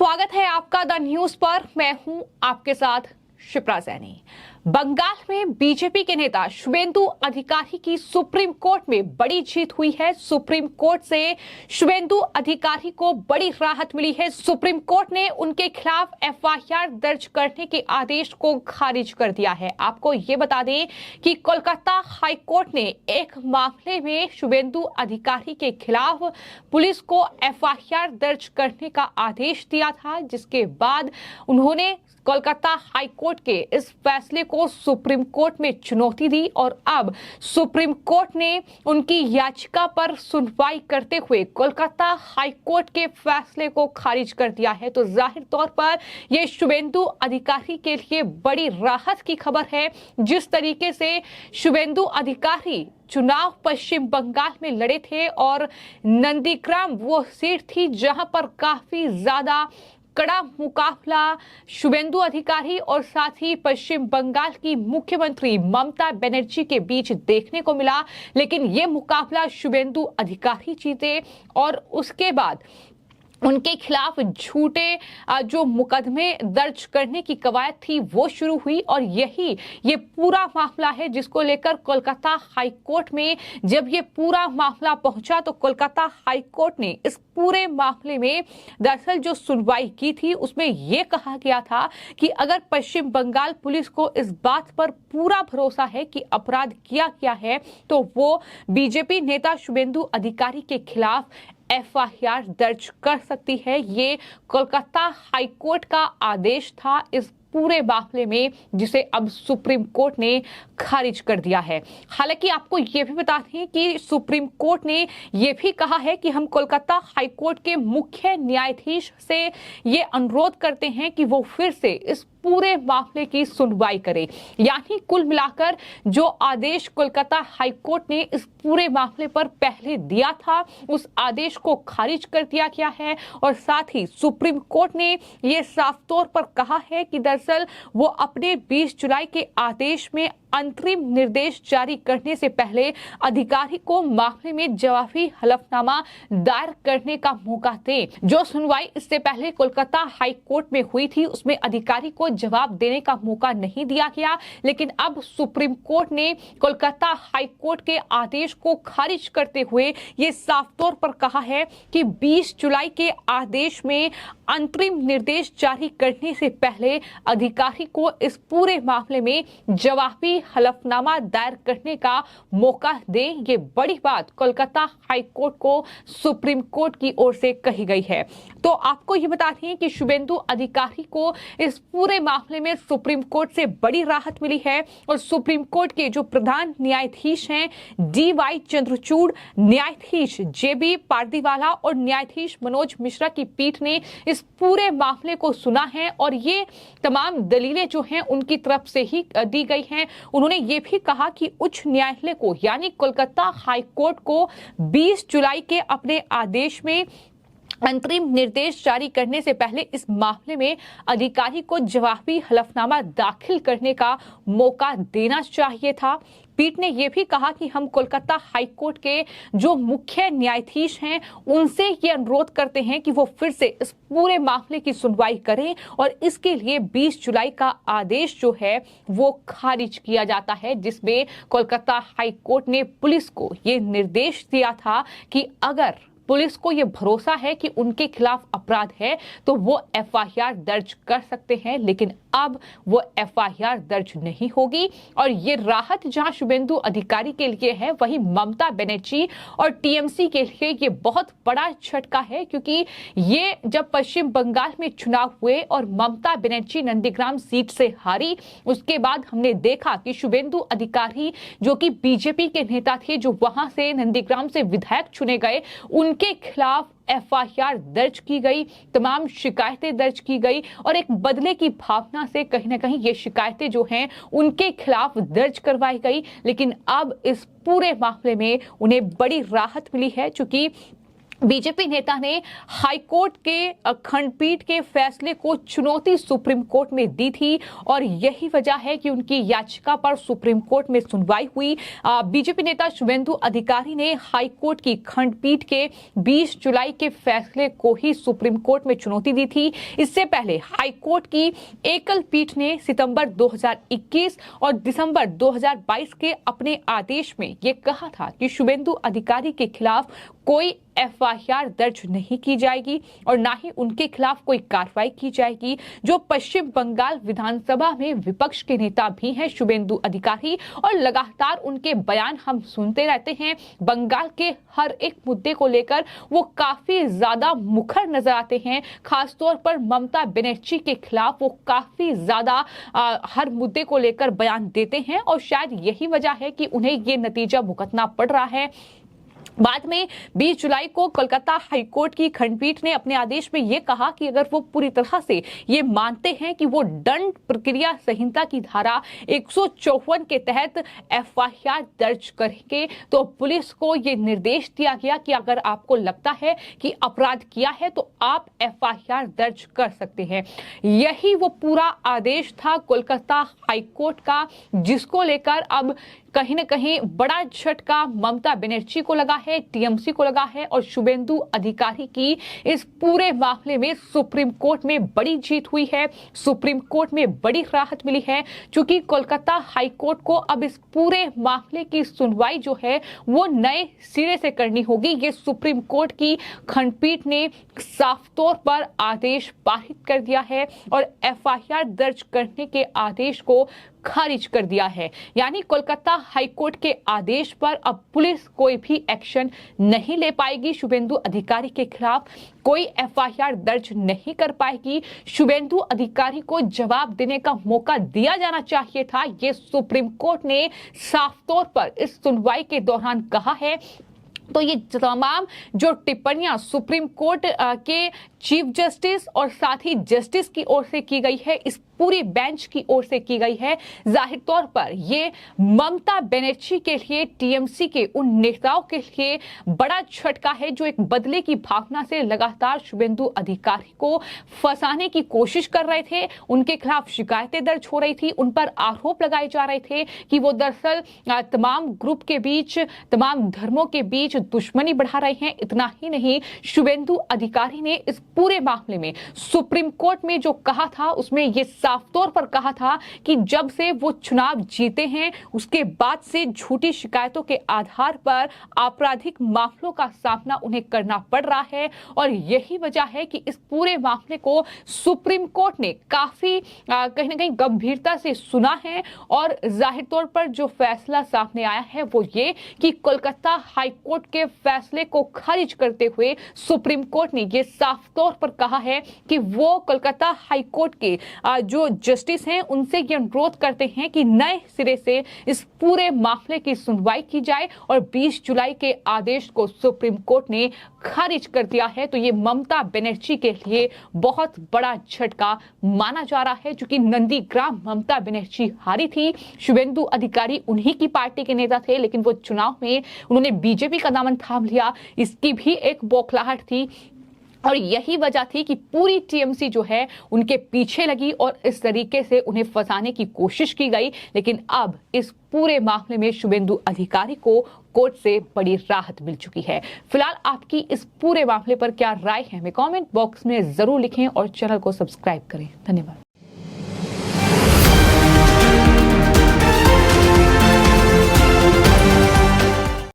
स्वागत है आपका द न्यूज पर। मैं हूं आपके साथ शिप्रा सैनी। बंगाल में बीजेपी के नेता शुवेंदु अधिकारी की सुप्रीम कोर्ट में बड़ी जीत हुई है। सुप्रीम कोर्ट से शुवेंदु अधिकारी को बड़ी राहत मिली है। सुप्रीम कोर्ट ने उनके खिलाफ एफआईआर दर्ज करने के आदेश को खारिज कर दिया है। आपको ये बता दें कि कोलकाता हाई कोर्ट ने एक मामले में शुवेंदु अधिकारी के खिलाफ पुलिस को एफआईआर दर्ज करने का आदेश दिया था, जिसके बाद उन्होंने कोलकाता हाई कोर्ट के इस फैसले को सुप्रीम कोर्ट में चुनौती दी और अब सुप्रीम कोर्ट ने उनकी याचिका पर सुनवाई करते हुए कोलकाता हाई कोर्ट के फैसले को खारिज कर दिया है। तो जाहिर तौर पर यह शुवेंदु अधिकारी के लिए बड़ी राहत की खबर है। जिस तरीके से शुवेंदु अधिकारी चुनाव पश्चिम बंगाल में लड़े थे और नंदीग्राम वो सीट थी जहां पर काफी ज्यादा कड़ा मुकाबला शुवेंदु अधिकारी और साथ ही पश्चिम बंगाल की मुख्यमंत्री ममता बनर्जी के बीच देखने को मिला, लेकिन यह मुकाबला शुवेंदु अधिकारी जीते और उसके बाद उनके खिलाफ झूठे जो मुकदमे दर्ज करने की कवायद थी वो शुरू हुई और ये पूरा मामला है जिसको लेकर कोलकाता हाई कोर्ट में जब ये पूरा मामला पहुंचा तो कोलकाता हाई कोर्ट ने इस पूरे मामले में दरअसल जो सुनवाई की थी उसमें यह कहा गया था कि अगर पश्चिम बंगाल पुलिस को इस बात पर पूरा भरोसा है कि अपराध किया गया है तो वो बीजेपी नेता शुवेंदु अधिकारी के खिलाफ एफआईआर दर्ज कर सकती है। ये कोलकाता हाई कोर्ट का आदेश था इस पूरे मामले में, जिसे अब सुप्रीम कोर्ट ने खारिज कर दिया है। हालांकि आपको यह भी बता दें कि सुप्रीम कोर्ट ने यह भी कहा है कि हम कोलकाता हाई कोर्ट के मुख्य न्यायाधीश से ये अनुरोध करते हैं कि वो फिर से इस पूरे मामले की सुनवाई करें। यानी कुल मिलाकर जो आदेश कोलकाता हाई कोर्ट ने इस पूरे मामले पर पहले दिया था उस आदेश को खारिज कर दिया गया है और साथ ही सुप्रीम कोर्ट ने यह साफ तौर पर कहा है कि दरअसल वो अपने 20 जुलाई के आदेश में अंतरिम निर्देश जारी करने से पहले अधिकारी को मामले में जवाबी हलफनामा दायर करने का मौका दे। जो सुनवाई इससे पहले कोलकाता हाई कोर्ट में हुई थी उसमें अधिकारी को जवाब देने का मौका नहीं दिया गया, लेकिन अब सुप्रीम कोर्ट ने कोलकाता हाई कोर्ट के आदेश को खारिज करते हुए ये साफ तौर पर कहा है कि 20 जुलाई के आदेश में अंतरिम निर्देश जारी करने से पहले अधिकारी को इस पूरे मामले में जवाबी हलफनामा दायर करने का मौका दें। ये बड़ी बात कोलकाता हाई कोर्ट को सुप्रीम कोर्ट की ओर से कही गई है। तो आपको ये बता दें कि शुवेंदु अधिकारी को इस पूरे मामले में सुप्रीम कोर्ट से बड़ी राहत मिली है और सुप्रीम कोर्ट के जो प्रधान न्यायाधीश हैं DY चंद्रचूड़, न्यायाधीश JB पारदीवाला और न्यायाधीश मनोज मिश्रा की पीठ ने इस पूरे मामले को सुना है और ये तमाम दलीलें जो हैं उनकी तरफ से ही दी गई हैं। उन्होंने ये भी कहा कि उच्च न्यायालय को यानी कोलकाता हाई कोर्ट को 20 जुलाई के अपने आदेश में अंतरिम निर्देश जारी करने से पहले इस मामले में अधिकारी को जवाबी हलफनामा दाखिल करने का मौका देना चाहिए था। पीठ ने यह भी कहा कि हम कोलकाता हाई कोर्ट के जो मुख्य न्यायाधीश हैं उनसे ये अनुरोध करते हैं कि वो फिर से इस पूरे मामले की सुनवाई करें और इसके लिए 20 जुलाई का आदेश जो है वो खारिज किया जाता है, जिसमें कोलकाता हाई कोर्ट ने पुलिस को ये निर्देश दिया था कि अगर पुलिस को यह भरोसा है कि उनके खिलाफ अपराध है तो वो एफआईआर दर्ज कर सकते हैं, लेकिन अब वो एफआईआर दर्ज नहीं होगी। और ये राहत जहां शुवेंदु अधिकारी के लिए है वहीं ममता बनर्जी और टीएमसी के लिए ये बहुत बड़ा झटका है, क्योंकि ये जब पश्चिम बंगाल में चुनाव हुए और ममता बनर्जी नंदीग्राम सीट से हारी, उसके बाद हमने देखा कि शुवेंदु अधिकारी जो कि बीजेपी के नेता थे, जो वहां से नंदीग्राम से विधायक चुने गए, उनके खिलाफ एफआईआर दर्ज की गई, तमाम शिकायतें दर्ज की गई और एक बदले की भावना से कहीं ना कहीं ये शिकायतें जो हैं उनके खिलाफ दर्ज करवाई गई। लेकिन अब इस पूरे मामले में उन्हें बड़ी राहत मिली है, चूंकि बीजेपी नेता ने हाईकोर्ट के खंडपीठ के फैसले को चुनौती सुप्रीम कोर्ट में दी थी और यही वजह है कि उनकी याचिका पर सुप्रीम कोर्ट में सुनवाई हुई। बीजेपी नेता शुभेंदु अधिकारी ने हाईकोर्ट की खंडपीठ के 20 जुलाई के फैसले को ही सुप्रीम कोर्ट में चुनौती दी थी। इससे पहले हाईकोर्ट की एकल पीठ ने सितंबर 2021 और दिसंबर 2022 के अपने आदेश में यह कहा था कि शुभेंदु अधिकारी के खिलाफ कोई एफआईआर दर्ज नहीं की जाएगी और ना ही उनके खिलाफ कोई कार्रवाई की जाएगी। जो पश्चिम बंगाल विधानसभा में विपक्ष के नेता भी हैं शुभेंदु अधिकारी, और लगातार उनके बयान हम सुनते रहते हैं। बंगाल के हर एक मुद्दे को लेकर वो काफी ज्यादा मुखर नजर आते हैं। खासतौर पर ममता बनर्जी के खिलाफ वो काफी ज्यादा हर मुद्दे को लेकर बयान देते हैं और शायद यही वजह है कि उन्हें ये नतीजा भुगतना पड़ रहा है। बाद में 20 जुलाई को कोलकाता हाईकोर्ट की खंडपीठ ने अपने आदेश में यह कहा कि अगर वो पूरी तरह से ये मानते हैं कि वो दंड प्रक्रिया संहिता की धारा 154 के तहत एफआईआर दर्ज करेंगे, तो पुलिस को ये निर्देश दिया गया कि अगर आपको लगता है कि अपराध किया है तो आप एफआईआर दर्ज कर सकते हैं। यही वो पूरा आदेश था कोलकाता हाईकोर्ट का, जिसको लेकर अब कहीं न कहीं बड़ा झटका ममता बनर्जी को लगा है, टीएमसी को लगा है और शुभेंदु अधिकारी की इस पूरे मामले में सुप्रीम कोर्ट में बड़ी जीत हुई है। सुप्रीम कोर्ट में बड़ी राहत मिली है, क्योंकि कोलकाता हाई कोर्ट को अब इस पूरे मामले की सुनवाई जो है वो नए सिरे से करनी होगी। ये सुप्रीम कोर्ट की खंडपीठ ने साफ तौर पर आदेश पारित कर दिया है और एफआईआर दर्ज करने के आदेश को खारिज कर दिया है। यानी कोलकाता हाईकोर्ट के आदेश पर अब पुलिस कोई भी एक्शन नहीं ले पाएगी, शुभेंदु अधिकारी के खिलाफ कोई एफआईआर दर्ज नहीं कर पाएगी। शुभेंदु अधिकारी को जवाब देने का मौका दिया जाना चाहिए था, ये सुप्रीम कोर्ट ने साफ तौर पर इस सुनवाई के दौरान कहा है। तो ये तमाम जो टिप्पणियां सुप्रीम कोर्ट के चीफ जस्टिस और साथ ही जस्टिस की ओर से की गई है, इस पूरी बेंच की ओर से की गई है, जाहिर तौर पर ये ममता बनर्जी के लिए, टीएमसी के उन नेताओं के लिए बड़ा झटका है जो एक बदले की भावना से लगातार शुभेंदु अधिकारी को फंसाने की कोशिश कर रहे थे। उनके खिलाफ शिकायतें दर्ज हो रही थी, उन पर आरोप लगाए जा रहे थे कि वो दरअसल तमाम ग्रुप के बीच, तमाम धर्मों के बीच दुश्मनी बढ़ा रहे हैं। इतना ही नहीं, शुभेंदु अधिकारी ने इस पूरे मामले में सुप्रीम कोर्ट में जो कहा था उसमें यह साफ तौर पर कहा था कि जब से वो चुनाव जीते हैं उसके बाद से झूठी शिकायतों के आधार पर आपराधिक मामलों का सामना उन्हें करना पड़ रहा है और यही वजह है कि इस पूरे मामले को सुप्रीम कोर्ट ने काफी कहीं ना कहीं गंभीरता से सुना है और जाहिर तौर पर जो फैसला सामने आया है वो ये कि कोलकाता हाई कोर्ट के फैसले को खारिज करते हुए सुप्रीम कोर्ट ने यह साफ तौर पर कहा है कि वो कोलकाता हाई कोर्ट के जो जस्टिस हैं उनसे ये अनुरोध करते हैं कि नए सिरे से इस पूरे मामले की सुनवाई की जाए और 20 जुलाई के आदेश को सुप्रीम कोर्ट ने खारिज कर दिया है। तो ये ममता बनर्जी के लिए बहुत बड़ा झटका माना जा रहा है, क्योंकि नंदीग्राम ममता बनर्जी हारी थी। शुभेंदु अधिकारी उन्हीं की पार्टी के नेता थे, लेकिन वो चुनाव में उन्होंने बीजेपी का दामन थाम लिया, इसकी भी एक बौखलाहट थी और यही वजह थी कि पूरी टीएमसी जो है उनके पीछे लगी और इस तरीके से उन्हें फंसाने की कोशिश की गई। लेकिन अब इस पूरे मामले में शुभेंदु अधिकारी को कोर्ट से बड़ी राहत मिल चुकी है। फिलहाल आपकी इस पूरे मामले पर क्या राय है, हमें कमेंट बॉक्स में जरूर लिखें और चैनल को सब्सक्राइब करें। धन्यवाद।